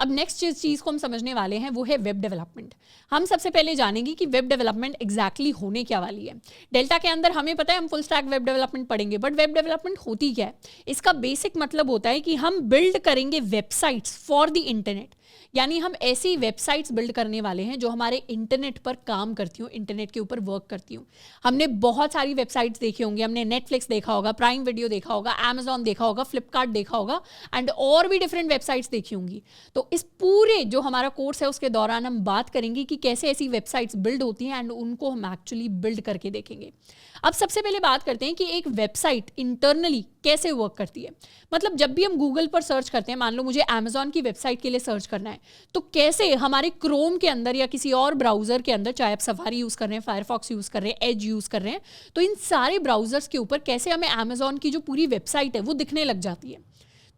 अब नेक्स्ट चीज़ को हम समझने वाले हैं वो है वेब डेवलपमेंट। हम सबसे पहले जानेंगे कि वेब डेवलपमेंट एग्जैक्टली होने क्या वाली है। डेल्टा के अंदर हमें पता है हम फुल स्टैक वेब डेवलपमेंट पढ़ेंगे, बट वेब डेवलपमेंट होती क्या है? इसका बेसिक मतलब होता है कि हम बिल्ड करेंगे वेबसाइट्स फॉर द इंटरनेट, यानी हम ऐसी वेबसाइट्स बिल्ड करने वाले हैं जो हमारे इंटरनेट पर काम करती हूँ, इंटरनेट के ऊपर वर्क करती हूँ। हमने बहुत सारी वेबसाइट्स देखी होंगी, हमने नेटफ्लिक्स देखा होगा, प्राइम वीडियो देखा होगा, अमेजॉन देखा होगा, फ्लिपकार्ट देखा होगा एंड और भी डिफरेंट वेबसाइट्स देखी होंगी। तो इस पूरे जो हमारा कोर्स है उसके दौरान हम बात करेंगे कि कैसे ऐसी वेबसाइट्स बिल्ड होती हैं एंड उनको हम एक्चुअली बिल्ड करके देखेंगे। अब सबसे पहले बात करते हैं कि एक वेबसाइट इंटरनली कैसे वर्क करती है। मतलब जब भी हम गूगल पर सर्च करते हैं, मान लो मुझे अमेजॉन की वेबसाइट के लिए सर्च करना है, तो कैसे हमारे क्रोम के अंदर या किसी और ब्राउजर के अंदर, चाहे आप सफारी यूज कर रहे हैं, फायरफॉक्स यूज कर रहे हैं, एज यूज कर रहे हैं, तो इन सारे ब्राउजर्स के ऊपर कैसे हमें अमेजॉन की जो पूरी वेबसाइट है वो दिखने लग जाती है।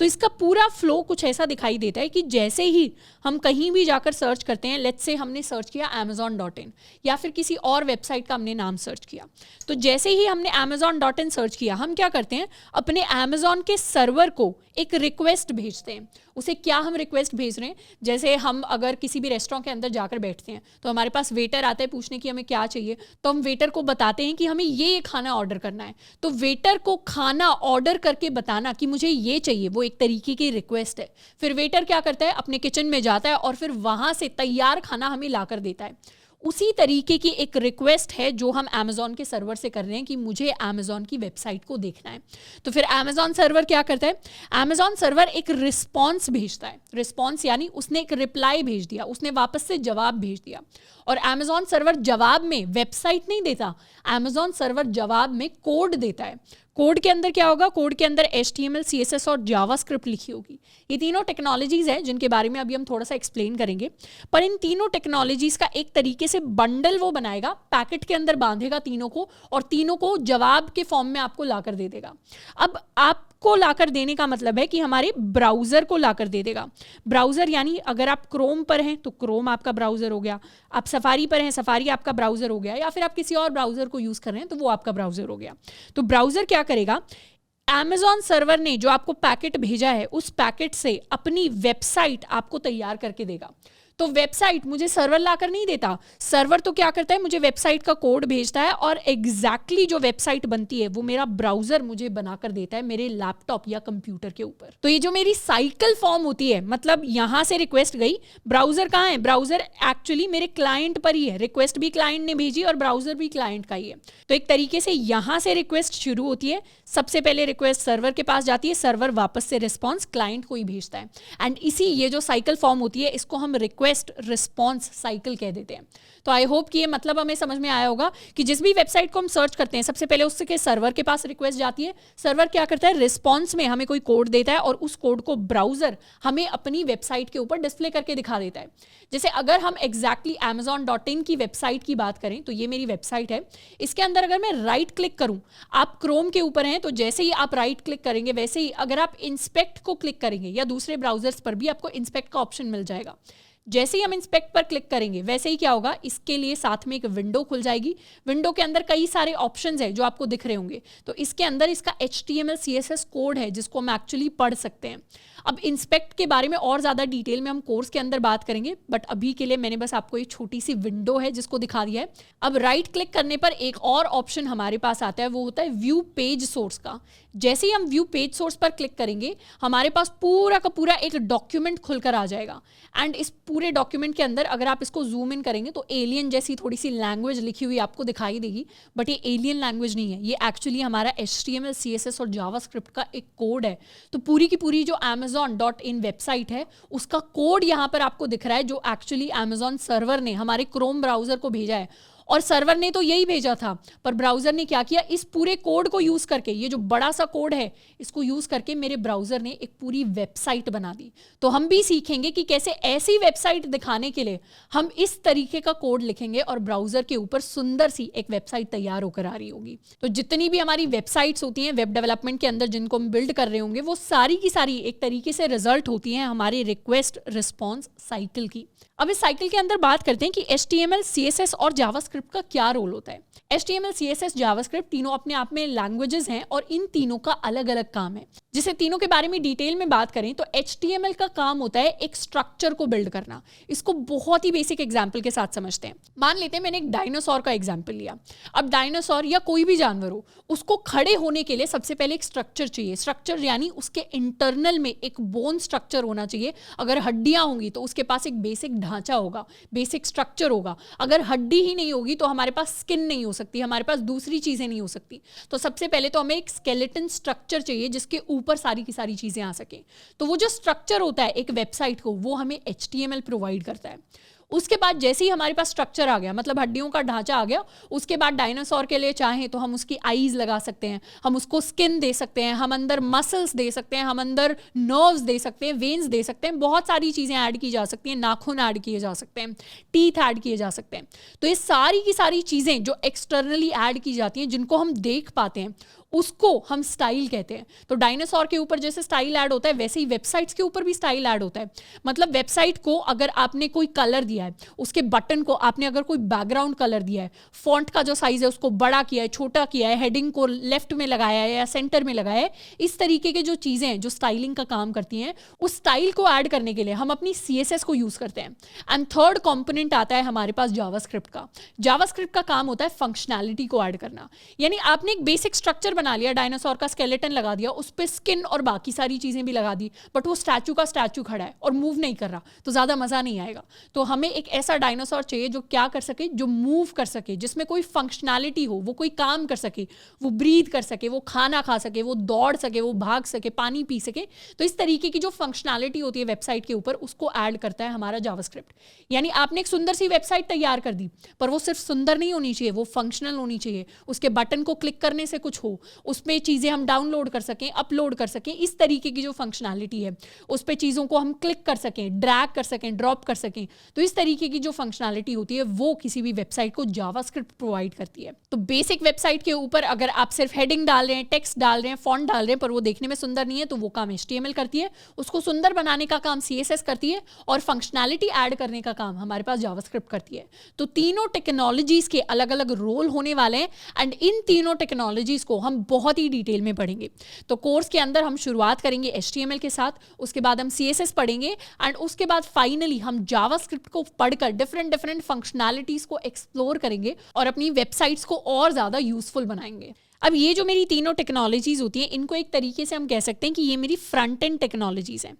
तो इसका पूरा फ्लो कुछ ऐसा दिखाई देता है कि जैसे ही हम कहीं भी जाकर सर्च करते हैं, लेट्स से हमने सर्च किया amazon.in या फिर किसी और वेबसाइट का हमने नाम सर्च किया, तो जैसे ही हमने amazon.in सर्च किया, हम क्या करते हैं, अपने अमेजॉन के सर्वर को एक रिक्वेस्ट भेजते हैं। उसे क्या हम रिक्वेस्ट भेज रहे हैं, जैसे हम अगर किसी भी रेस्टोरेंट के अंदर जाकर बैठते हैं तो हमारे पास वेटर आता है पूछने की हमें क्या चाहिए, तो हम वेटर को बताते हैं कि हमें ये खाना ऑर्डर करना है। तो वेटर को खाना ऑर्डर करके बताना कि मुझे ये चाहिए, वो एक तरीके की रिक्वेस्ट है। फिर वेटर क्या करता है, अपने किचन में जाता है और फिर वहां से तैयार खाना हमें लाकर देता है। उसी तरीके की एक रिक्वेस्ट है जो हम अमेजॉन के सर्वर से कर रहे हैं कि मुझे अमेजॉन की वेबसाइट को देखना है। तो फिर अमेजॉन सर्वर क्या करता है, अमेजॉन सर्वर एक रिस्पॉन्स भेजता है। रिस्पॉन्स यानी उसने एक रिप्लाई भेज दिया, उसने वापस से जवाब भेज दिया। और अमेजॉन सर्वर जवाब में वेबसाइट नहीं देता, अमेजॉन सर्वर जवाब में कोड देता है। कोड के अंदर क्या होगा, कोड के अंदर HTML, CSS और जावास्क्रिप्ट लिखी होगी। ये तीनों टेक्नोलॉजीज हैं जिनके बारे में अभी हम थोड़ा सा एक्सप्लेन करेंगे, पर इन तीनों टेक्नोलॉजीज का एक तरीके से बंडल वो बनाएगा, पैकेट के अंदर बांधेगा तीनों को और तीनों को जवाब के फॉर्म में आपको लाकर दे देगा। अब आपको लाकर देने का मतलब है कि हमारे ब्राउजर को लाकर दे देगा। ब्राउजर यानी अगर आप क्रोम पर हैं तो क्रोम आपका ब्राउजर हो गया, आप सफारी पर हैं, सफारी आपका ब्राउजर हो गया, या फिर आप किसी और ब्राउजर को यूज कर रहे हैं तो वो आपका ब्राउजर हो गया। तो ब्राउजर क्या करेगा, अमेजॉन सर्वर ने जो आपको पैकेट भेजा है उस पैकेट से अपनी वेबसाइट आपको तैयार करके देगा। तो वेबसाइट मुझे सर्वर लाकर नहीं देता, सर्वर तो क्या करता है, मुझे वेबसाइट का कोड भेजता है और एग्जैक्टली जो वेबसाइट बनती है वो मेरा ब्राउजर मुझे बनाकर देता है मेरे लैपटॉप या कंप्यूटर के ऊपर। तो ये जो मेरी साइकिल फॉर्म होती है, मतलब यहां से रिक्वेस्ट गई, ब्राउजर कहाँ है, ब्राउजर एक्चुअली मेरे क्लाइंट पर ही है, रिक्वेस्ट भी क्लाइंट ने भेजी और ब्राउजर भी क्लाइंट का ही है। तो एक तरीके से यहां से रिक्वेस्ट शुरू होती है, सबसे पहले रिक्वेस्ट सर्वर के पास जाती है, सर्वर वापस से रिस्पॉन्स क्लाइंट को ही भेजता है। एंड इसी ये जो साइकिल फॉर्म होती है इसको हम रिक्वेस्ट रिस्पॉन्स साइकिल कह देते हैं। तो आई होप कि ये मतलब हमें समझ में आया होगा कि जिस भी वेबसाइट को हम सर्च करते हैं सबसे पहले उसके सर्वर के पास रिक्वेस्ट जाती है, सर्वर क्या करता है, रिस्पॉन्स में हमें कोई कोड देता है और उस कोड को ब्राउजर हमें अपनी वेबसाइट के ऊपर डिस्प्ले करके दिखा देता है। जैसे अगर हम एग्जैक्टली amazon.in की वेबसाइट की बात करें तो ये मेरी वेबसाइट है, इसके अंदर अगर मैं राइट क्लिक करूं, आप क्रोम के ऊपर हैं तो जैसे ही आप राइट क्लिक करेंगे वैसे ही अगर आप इंस्पेक्ट को क्लिक करेंगे या दूसरे ब्राउजर्स पर भी आपको इंस्पेक्ट का ऑप्शन मिल जाएगा। जैसे ही हम इंस्पेक्ट पर क्लिक करेंगे वैसे ही क्या होगा, इसके लिए साथ में एक विंडो खुल जाएगी। विंडो के अंदर कई सारे ऑप्शंस हैं जो आपको दिख रहे होंगे, तो इसके अंदर इसका HTML CSS कोड है जिसको हम एक्चुअली पढ़ सकते हैं। अब इंस्पेक्ट के बारे में और ज़्यादा डिटेल में हम कोर्स के अंदर बात करेंगे, बट अभी के लिए मैंने बस आपको एक छोटी सी विंडो है जिसको दिखा दिया है। अब राइट क्लिक करने पर एक और ऑप्शन हमारे पास आता है, वो होता है व्यू पेज सोर्स का। जैसे ही हम व्यू पेज सोर्स पर क्लिक करेंगे हमारे पास पूरा का पूरा एक डॉक्यूमेंट खुलकर आ जाएगा। एंड इस पूरे डॉक्यूमेंट के अंदर अगर आप इसको जूम इन करेंगे तो एलियन जैसी थोड़ी सी लैंग्वेज लिखी हुई आपको दिखाई देगी, बट ये एलियन लैंग्वेज नहीं है, ये एक्चुअली हमारा HTML CSS और जावास्क्रिप्ट का एक कोड है। तो पूरी की पूरी जो amazon.in वेबसाइट है उसका कोड यहाँ पर आपको दिख रहा है जो एक्चुअली अमेजॉन सर्वर ने हमारे क्रोम ब्राउजर को भेजा है। और सर्वर ने तो यही भेजा था, पर ब्राउजर ने क्या किया, इस पूरे कोड को यूज करके, ये जो बड़ा सा कोड है इसको यूज करके मेरे ब्राउजर ने एक पूरी वेबसाइट बना दी। तो हम भी सीखेंगे कि कैसे ऐसी वेबसाइट दिखाने के लिए हम इस तरीके का कोड लिखेंगे और ब्राउजर के ऊपर सुंदर सी एक वेबसाइट तैयार होकर आ रही होगी। तो जितनी भी हमारी वेबसाइट्स होती हैं वेब डेवलपमेंट के अंदर जिनको हम बिल्ड कर रहे होंगे, वो सारी की सारी एक तरीके से रिजल्ट होती हैं हमारी रिक्वेस्ट रिस्पॉन्स साइकिल की। अब इस साइकिल के अंदर बात करते हैं कि HTML CSS और जावास्क्रिप्ट का क्या रोल होता है। HTML CSS जावास्क्रिप्ट तीनों अपने आप में लैंग्वेजेस हैं और इन तीनों का अलग अलग काम है। जिसे तीनों के बारे में डिटेल में बात करें तो HTML का काम होता है एक स्ट्रक्चर को बिल्ड करना। इसको बहुत ही बेसिक एग्जाम्पल के साथ समझते हैं। मान लेते हैं मैंने एक डायनासोर का एग्जाम्पल लिया। अब डायनासोर या कोई भी जानवर हो, उसको खड़े होने के लिए सबसे पहले एक स्ट्रक्चर चाहिए। स्ट्रक्चर यानी उसके इंटरनल में एक बोन स्ट्रक्चर होना चाहिए। अगर हड्डियां होंगी तो उसके पास एक बेसिक ढांचा होगा, बेसिक स्ट्रक्चर होगा। अगर हड्डी ही नहीं होगी तो हमारे पास स्किन नहीं हो सकती, हमारे पास दूसरी चीजें नहीं हो सकती। तो सबसे पहले तो हमें एक स्केलेटन स्ट्रक्चर चाहिए जिसके ऊपर सारी की सारी चीजें आ सके। तो वो जो स्ट्रक्चर होता है एक वेबसाइट को, वो हमें HTML प्रोवाइड करता है। उसके बाद जैसे ही हमारे पास स्ट्रक्चर आ गया, मतलब हड्डियों का ढांचा आ गया, उसके बाद डायनासोर के लिए चाहें तो हम उसकी आईज लगा सकते हैं, हम उसको स्किन दे सकते हैं, हम अंदर मसल्स दे सकते हैं, हम अंदर नर्व्स दे सकते हैं, वेन्स दे सकते हैं, बहुत सारी चीजें ऐड की जा सकती हैं, नाखून ऐड किए जा सकते हैं, टीथ ऐड किए जा सकते हैं। तो ये सारी की सारी चीजें जो एक्सटर्नली ऐड की जाती हैं, जिनको हम देख पाते हैं, उसको हम स्टाइल कहते हैं। तो डायनासोर के ऊपर जैसे स्टाइल ऐड होता है, वैसे ही वेबसाइट्स के ऊपर भी स्टाइल ऐड होता है। मतलब वेबसाइट को अगर आपने कोई कलर दिया है, उसके बटन को आपने अगर कोई बैकग्राउंड कलर दिया है, फॉन्ट का जो साइज है उसको बड़ा किया है, छोटा किया है, हेडिंग को लेफ्ट में लगाया है या सेंटर में लगाया है, इस तरीके के जो चीजें हैं जो स्टाइलिंग का काम करती हैं, उस स्टाइल को ऐड करने के लिए हम अपनी CSS को यूज करते हैं। एंड थर्ड कॉम्पोनेंट आता है हमारे पास जावास्क्रिप्ट का। जावास्क्रिप्ट का काम होता है फंक्शनैलिटी को ऐड करना। यानी आपने एक बेसिक स्ट्रक्चर बना लिया, डायनासोर का स्केलेटन लगा दिया, उस पे स्किन और बाकी सारी चीजें भी लगा दी, बट वो स्टैचू का स्टैचू खड़ा है और मूव नहीं कर रहा, तो ज्यादा मजा नहीं आएगा। तो हमें एक ऐसा डायनासोर चाहिए जो क्या कर सके, जो मूव कर सके, जिसमें कोई फंक्शनैलिटी हो, वो कोई काम कर सके, वो ब्रीथ कर सके, वो खाना खा सके, वो दौड़ सके, वो भाग सके, पानी पी सके। तो इस तरीके की जो फंक्शनैलिटी होती है वेबसाइट के ऊपर, उसको ऐड करता है हमारा जावास्क्रिप्ट। यानी आपने एक सुंदर सी वेबसाइट तैयार कर दी, पर वो सिर्फ सुंदर नहीं होनी चाहिए, वो फंक्शनल होनी चाहिए। उसके बटन को क्लिक करने से कुछ हो, उसमें चीजें हम डाउनलोड कर सकें, अपलोड कर सकें, इस तरीके की जो फंक्शनैलिटी है, उस पे चीजों को हम क्लिक कर सकें, ड्रैग कर सकें, ड्रॉप कर सकें। तो इस तरीके की जो फंक्शनैलिटी होती है वो किसी भी वेबसाइट को जावास्क्रिप्ट प्रोवाइड करती है। तो बेसिक वेबसाइट के ऊपर अगर आप सिर्फ हेडिंग डाल रहे हैं, टेक्स्ट डाल रहे हैं, फॉन्ट डाल रहे हैं, पर वो देखने में सुंदर नहीं है, तो वो काम HTML करती है। उसको सुंदर बनाने का काम CSS करती है और फंक्शनैलिटी ऐड करने का काम हमारे पास जावास्क्रिप्ट करती है। तो तीनों टेक्नोलॉजीज के अलग अलग रोल होने वाले हैं एंड इन तीनों टेक्नोलॉजीज को हम बहुत ही डिटेल में पढ़ेंगे। तो कोर्स के अंदर हम शुरुआत करेंगे HTML के साथ, उसके बाद हम CSS पढ़ेंगे एंड उसके बाद फाइनली हम जावास्क्रिप्ट को पढ़कर डिफरेंट फंक्शनैलिटीज को एक्सप्लोर करेंगे और अपनी वेबसाइट्स को और ज्यादा यूजफुल बनाएंगे। अब ये जो मेरी तीनों टेक्नोलॉजीज होती हैं, इनको एक तरीके से हम कह सकते हैं कि ये मेरी फ्रंट एंड टेक्नोलॉजीज हैं।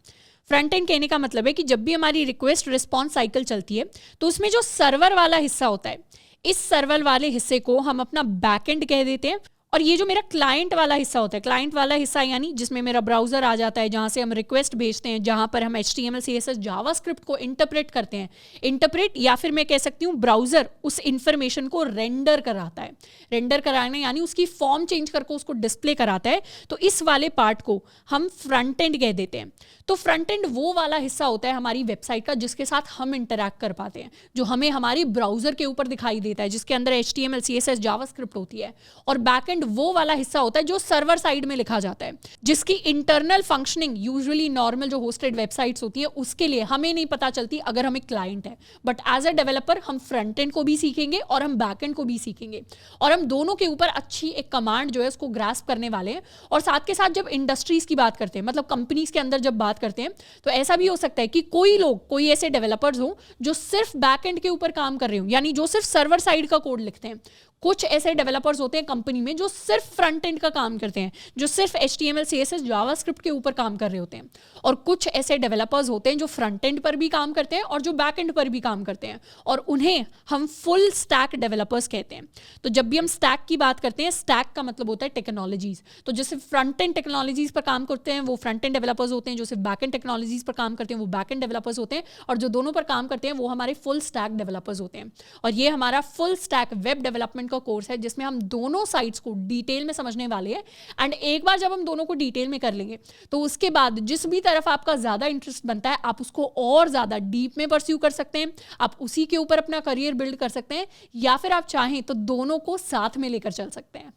फ्रंट एंड कहने का मतलब है कि जब भी हमारी रिक्वेस्ट रिस्पॉन्स साइकिल चलती है, तो उसमें जो सर्वर वाला हिस्सा होता है, इस सर्वर वाले हिस्से को हम अपना बैकएंड कह देते हैं। और ये जो मेरा क्लाइंट वाला हिस्सा होता है, क्लाइंट वाला हिस्सा यानी जिसमें मेरा ब्राउजर आ जाता है, जहाँ से हम रिक्वेस्ट भेजते हैं, जहाँ पर हम HTML CSS जावास्क्रिप्ट को इंटरप्रेट करते हैं। इंटरप्रेट या फिर मैं कह सकती हूँ ब्राउजर उस इंफॉर्मेशन को रेंडर कराता है। रेंडर कराने यानी उसकी फॉर्म चेंज करके उसको डिस्प्ले कराता है। तो इस वाले पार्ट को हम फ्रंट एंड कह देते हैं। तो फ्रंट एंड वो वाला हिस्सा होता है हमारी वेबसाइट का जिसके साथ हम इंटरैक्ट कर पाते हैं, जो हमें हमारी ब्राउजर के ऊपर दिखाई देता है, जिसके अंदर HTML CSS जावास्क्रिप्ट होती है। और बैकएंड वो वाला हिस्सा होता है जो सर्वर साइड में लिखा जाता है, जिसकी इंटरनल फंक्शनिंग यूजुअली नॉर्मल जो होस्टेड वेबसाइट्स होती है उसके लिए हमें नहीं पता चलती अगर हम एक क्लाइंट है। बट एज अ डेवलपर हम फ्रंट एंड को भी सीखेंगे और हम बैक एंड को भी सीखेंगे, और हम दोनों के ऊपर अच्छी एक कमांड जो है उसको ग्रास्प करने वाले हैं। और साथ के साथ जब इंडस्ट्रीज की बात करते हैं, मतलब कंपनीज के अंदर जब बात करते हैं, तो ऐसा भी हो सकता है कि कोई ऐसे डेवलपर्स हो जो सिर्फ बैक एंड के ऊपर काम कर रहे हो, यानी जो सिर्फ सर्वर साइड का कोड लिखते हैं। कुछ ऐसे डेवलपर्स होते हैं कंपनी में जो सिर्फ फ्रंट एंड का काम करते हैं, जो सिर्फ HTML CSS जावास्क्रिप्ट के ऊपर काम कर रहे होते हैं। और कुछ ऐसे डेवलपर्स होते हैं जो फ्रंट एंड पर भी काम करते हैं और जो बैक एंड पर भी काम करते हैं, और उन्हें हम फुल स्टैक डेवलपर्स कहते हैं। तो जब भी हम स्टैक की बात करते हैं, स्टैक का मतलब होता है टेक्नोलॉजीज। तो जो सिर्फ फ्रंट एंड टेक्नोलॉजीज पर काम करते हैं वो फ्रंट एंड डेवलपर्स होते हैं, जो सिर्फ बैक एंड टेक्नोलॉजीज पर काम करते हैं वो बैक एंड डेवलपर्स होते हैं, और जो दोनों पर काम करते हैं वो हमारे फुल स्टैक डेवलपर्स होते हैं। और ये हमारा फुल स्टैक वेब डेवलपमेंट का कोर्स है जिसमें हम दोनों साइड्स को डिटेल में समझने वाले हैं। एंड एक बार जब हम दोनों को डिटेल में कर लेंगे, तो उसके बाद जिस भी तरफ आपका ज्यादा इंटरेस्ट बनता है, आप उसको और ज्यादा डीप में परस्यू कर सकते हैं, आप उसी के ऊपर अपना करियर बिल्ड कर सकते हैं, या फिर आप चाहें तो दोनों को साथ में लेकर चल सकते हैं।